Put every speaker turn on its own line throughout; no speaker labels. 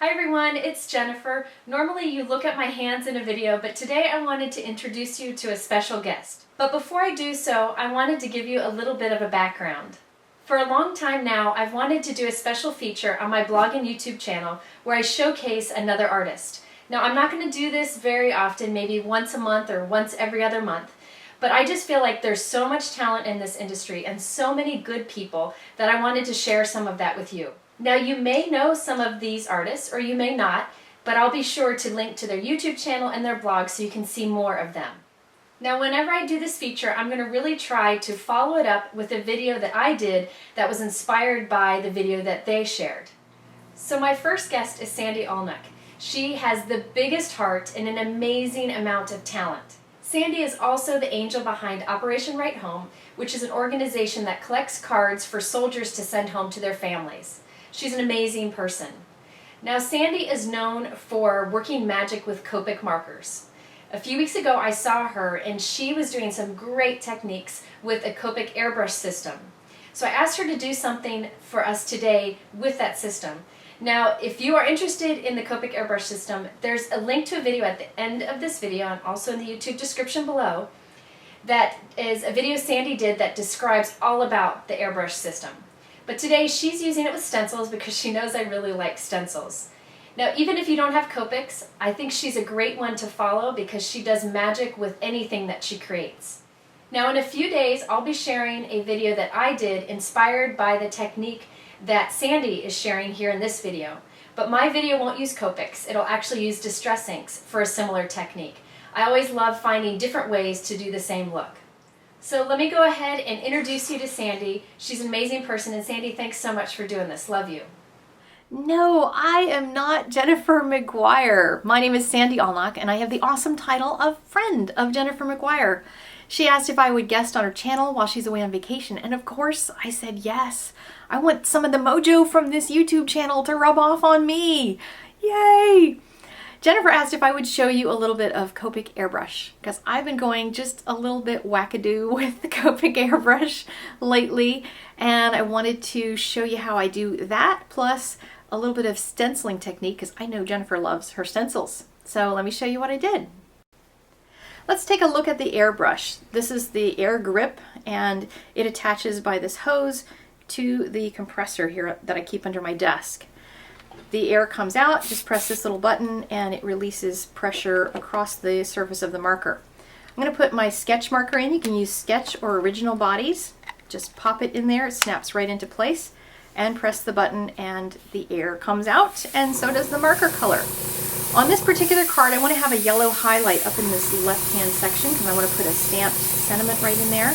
Hi everyone, it's Jennifer. Normally you look at my hands in a video, but today I wanted to introduce you to a special guest. But before I do so, I wanted to give you a little bit of a background. For a long time now, I've wanted to do a special feature on my blog and YouTube channel where I showcase another artist. Now I'm not going to do this very often, maybe once a month or once every other month, but I just feel like there's so much talent in this industry and so many good people that I wanted to share some of that with you. Now you may know some of these artists or you may not, but I'll be sure to link to their YouTube channel and their blog so you can see more of them. Now whenever I do this feature, I'm going to really try to follow it up with a video that I did that was inspired by the video that they shared. So my first guest is Sandy Allnock. She has the biggest heart and an amazing amount of talent. Sandy is also the angel behind Operation Right Home, which is an organization that collects cards for soldiers to send home to their families. She's an amazing person. Now Sandy is known for working magic with Copic markers. A few weeks ago I saw her and she was doing some great techniques with a Copic airbrush system. So I asked her to do something for us today with that system. Now if you are interested in the Copic airbrush system, there's a link to a video at the end of this video and also in the YouTube description below. That is a video Sandy did that describes all about the airbrush system. But today she's using it with stencils because she knows I really like stencils. Now even if you don't have Copics, I think she's a great one to follow because she does magic with anything that she creates. Now in a few days I'll be sharing a video that I did inspired by the technique that Sandy is sharing here in this video. But my video won't use Copics, it'll actually use distress inks for a similar technique. I always love finding different ways to do the same look. So let me go ahead and introduce you to Sandy. She's an amazing person, and Sandy, thanks so much for doing this. Love you.
No, I am not Jennifer McGuire. My name is Sandy Allnock, and I have the awesome title of Friend of Jennifer McGuire. She asked if I would guest on her channel while she's away on vacation, and of course I said yes. I want some of the mojo from this YouTube channel to rub off on me. Yay! Jennifer asked if I would show you a little bit of Copic airbrush because I've been going just a little bit wackadoo with the Copic airbrush lately, and I wanted to show you how I do that plus a little bit of stenciling technique because I know Jennifer loves her stencils. So let me show you what I did. Let's take a look at the airbrush. This is the air grip and it attaches by this hose to the compressor here that I keep under my desk. The air comes out, just press this little button and it releases pressure across the surface of the marker. I'm going to put my sketch marker in. You can use sketch or original bodies. Just pop it in there, it snaps right into place, and press the button and the air comes out, and so does the marker color. On this particular card I want to have a yellow highlight up in this left hand section because I want to put a stamped sentiment right in there,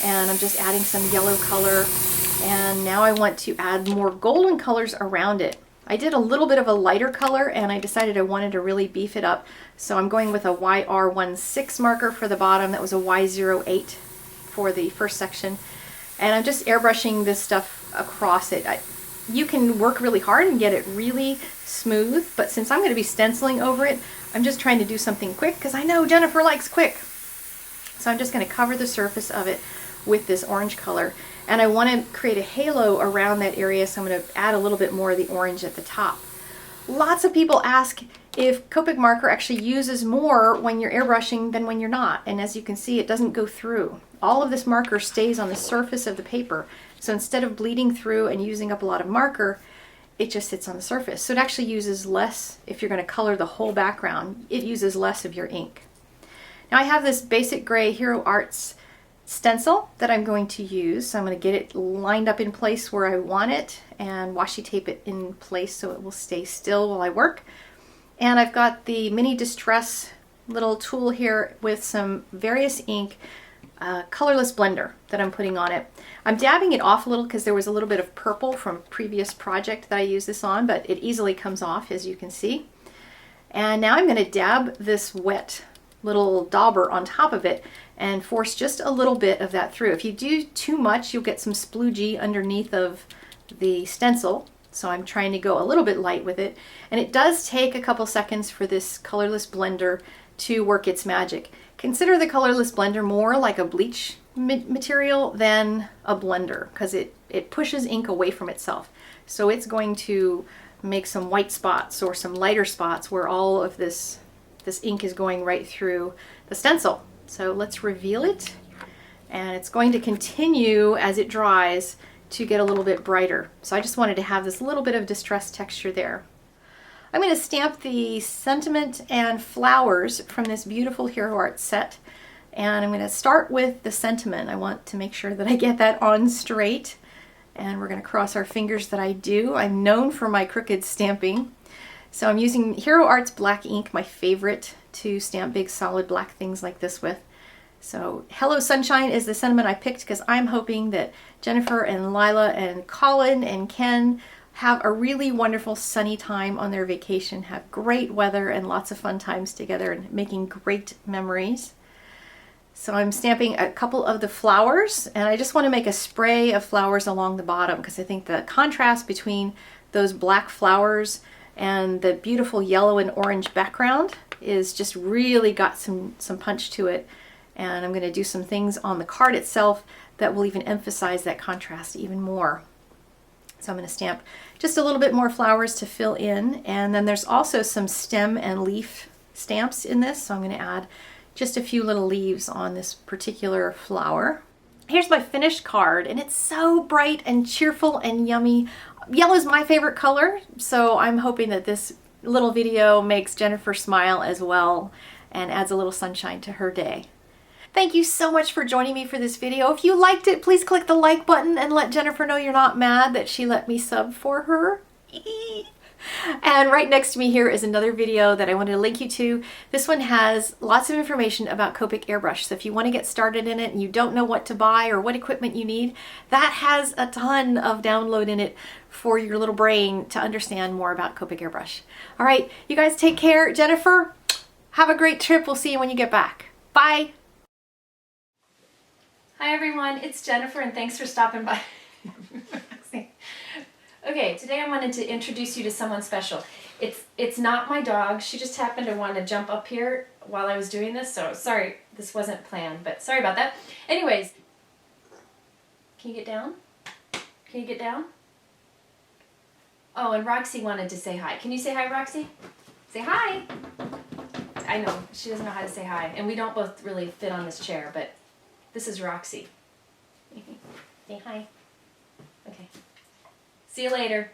and I'm just adding some yellow color, and now I want to add more golden colors around it. I did a little bit of a lighter color and I decided I wanted to really beef it up, so I'm going with a YR16 marker for the bottom. That was a Y08 for the first section, and I'm just airbrushing this stuff across it. You can work really hard and get it really smooth, but since I'm going to be stenciling over it, I'm just trying to do something quick because I know Jennifer likes quick. So I'm just going to cover the surface of it with this orange color, and I want to create a halo around that area, so I'm going to add a little bit more of the orange at the top. Lots of people ask if Copic marker actually uses more when you're airbrushing than when you're not, and as you can see, it doesn't go through. All of this marker stays on the surface of the paper, so instead of bleeding through and using up a lot of marker, it just sits on the surface. So it actually uses less. If you're going to color the whole background, it uses less of your ink. Now I have this basic gray Hero Arts stencil that I'm going to use. So I'm going to get it lined up in place where I want it and washi tape it in place so it will stay still while I work. And I've got the mini distress little tool here with some various ink, colorless blender that I'm putting on it. I'm dabbing it off a little because there was a little bit of purple from a previous project that I used this on, but it easily comes off, as you can see. And now I'm going to dab this wet little dauber on top of it and force just a little bit of that through. If you do too much, you'll get some sploogey underneath of the stencil, so I'm trying to go a little bit light with it. And it does take a couple seconds for this colorless blender to work its magic. Consider the colorless blender more like a bleach material than a blender because it pushes ink away from itself. So it's going to make some white spots or some lighter spots where all of this ink is going right through the stencil. So let's reveal it, and it's going to continue as it dries to get a little bit brighter. So I just wanted to have this little bit of distressed texture there. I'm going to stamp the sentiment and flowers from this beautiful Hero Art set, and I'm going to start with the sentiment. I want to make sure that I get that on straight, and we're going to cross our fingers that I do. I'm known for my crooked stamping. So I'm using Hero Art's black ink, my favorite, to stamp big solid black things like this with. So Hello Sunshine is the sentiment I picked because I'm hoping that Jennifer and Lila and Colin and Ken have a really wonderful sunny time on their vacation, have great weather and lots of fun times together and making great memories. So I'm stamping a couple of the flowers, and I just want to make a spray of flowers along the bottom because I think the contrast between those black flowers and the beautiful yellow and orange background is just really got some punch to it. And I'm going to do some things on the card itself that will even emphasize that contrast even more. So I'm going to stamp just a little bit more flowers to fill in, and then there's also some stem and leaf stamps in this, so I'm going to add just a few little leaves on this particular flower. Here's my finished card, and it's so bright and cheerful and yummy. Yellow is my favorite color, so I'm hoping that this little video makes Jennifer smile as well and adds a little sunshine to her day. Thank you so much for joining me for this video. If you liked it, please click the like button and let Jennifer know you're not mad that she let me sub for her. And right next to me here is another video that I wanted to link you to. This one has lots of information about Copic airbrush. So if you want to get started in it and you don't know what to buy or what equipment you need, that has a ton of download in it for your little brain to understand more about Copic airbrush. All right, you guys take care. Jennifer, have a great trip. We'll see you when you get back. Bye.
Hi everyone, it's Jennifer and thanks for stopping by. Okay, today I wanted to introduce you to someone special. It's not my dog. She just happened to want to jump up here while I was doing this, so sorry, this wasn't planned, but sorry about that. Anyways, can you get down? Can you get down? Oh, and Roxy wanted to say hi. Can you say hi, Roxy? Say hi! I know, she doesn't know how to say hi, and we don't both really fit on this chair, but this is Roxy. Say hi. Okay. See you later.